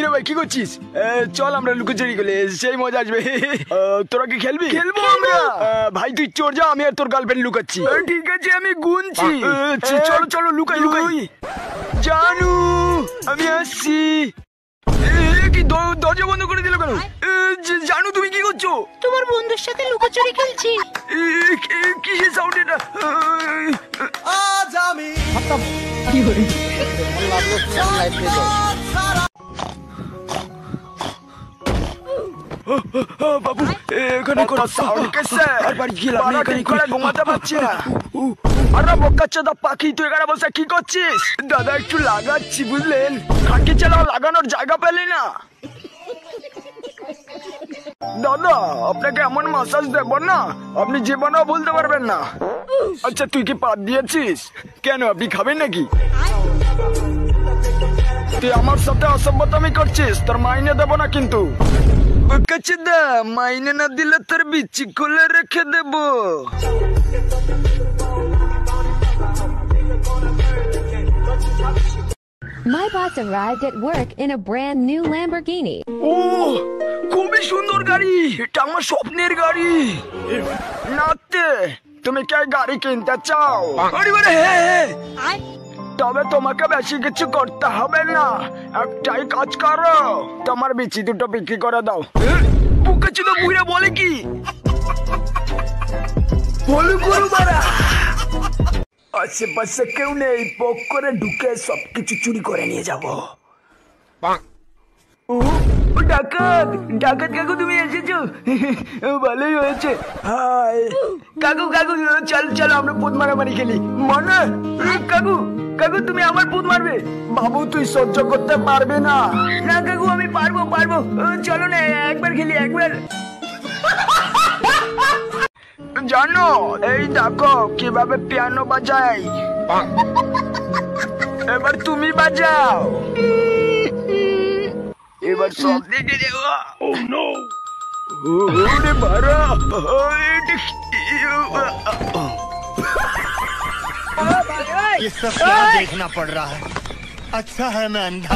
কিরে ভাই কি করছিস? চল আমরা লুকোচুরি খেলে সেই মজা আসবে। তোরা কি খেলবি? খেলবো আমরা। ভাই তুই চোর যা, আমি আর তোর গার্লফ্রেন্ড লুকাচ্ছি। ঠিক আছে আমি গুনছি। চলো চলো লুকাই লুকাই। জানু আমি আসছি। কি দরজা বন্ধ করে দিল কেন? জানু তুমি কি করছো? তোমার বন্ধুর সাথে লুকোচুরি খেলছি। কিসের সাউন্ড এটা? আজ আমি কি হলো? বাবু এখানে কোনো সাউন্ড কেসে আর বাড়ি গেলাম না, এখানে করে ঘুমাতে পারছি না। আরে বক্কাচোদা পাখি তুই এখানে বসে কি করছিস? দাদা একটু লাগাচ্ছি বুঝলেন, খানকি চালাও লাগানোর জায়গা পেলি না। দাদা আপনাকে এমন মাসাজ দেব না আপনি জীবনেও বলতে পারবেন না। আচ্ছা তুই কি পাত দিয়েছিস? কেন আপনি খাবেন নাকি? তুই আমার সাথে অসভ্যতামি করছিস, তোর মাইনে দেবো না কিন্তু। বক্কাচোদা মাইনে না দিলে তোর বিচি খুলে রেখে দেব। My boss arrived at work in a brand new Lamborghini. ও খুবই সুন্দর গাড়ি, এটা আমার স্বপ্নের গাড়ি। নাতে তুমি কি গাড়ি কিনতে চাও? আরে বারে হ্যাঁ, তবে তোমাকে বেশি কিছু করতে হবে না, একটাই কাজ করো, তোমার বিচি দুটো বিক্রি করে দাও। বুকাচোদা বুইরা বলে কি? বলে করো বাড়া। আশেপাশে কেউ নেই, পক করে ঢুকে সবকিছু চুরি করে নিয়ে যাবো। ডাকাত ডাকাত কাকু তুমি এসেছো, ভালোই হয়েছে। হাই কাকু কাকু চল চল আমরা পুত মারামারি খেলি। মনে কাকু কাকু তুমি আমার পুত মারবে? বাবু তুই সহ্য করতে পারবে না। না কাকু আমি পারবো পারবো, চলো না একবার খেলি একবার। জানো এই দেখো কিভাবে পিয়ানো বাজাই, এবার তুমি বাজাও। এবার সব দেখে দেবো। ও নো ওরে বাড়া ये सब क्या देखना पड़ रहा है। अच्छा है मैं अंधा।